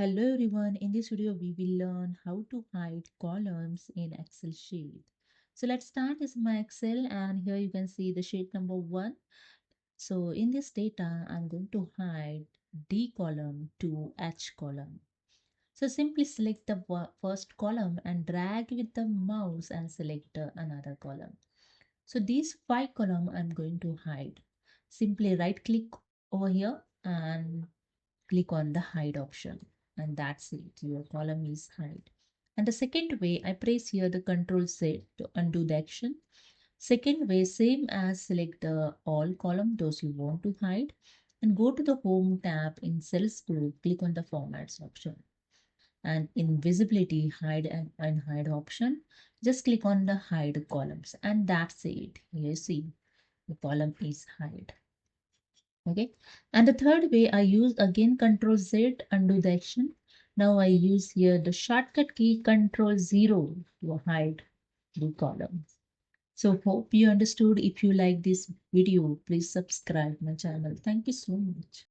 Hello everyone, in this video we will learn how to hide columns in Excel sheet. So let's start with my Excel, and here you can see the sheet number 1. So in this data I'm going to hide D column to H column. So simply select the first column and drag with the mouse and select another column. So these 5 columns I'm going to hide. Simply right click over here and click on the hide option, and that's it, your column is hide. And the second way, I press here the Control Z to undo the action. Second way, same as select the all column those you want to hide, and go to the home tab in cells group, click on the formats option, and in visibility hide and unhide option, just click on the hide columns, and that's it. You see the column is hide. Okay, and the third way, I use again Control Z, undo the action. Now I use here the shortcut key Control 0 to hide the columns. So hope you understood. If you like this video, please subscribe my channel. Thank you so much.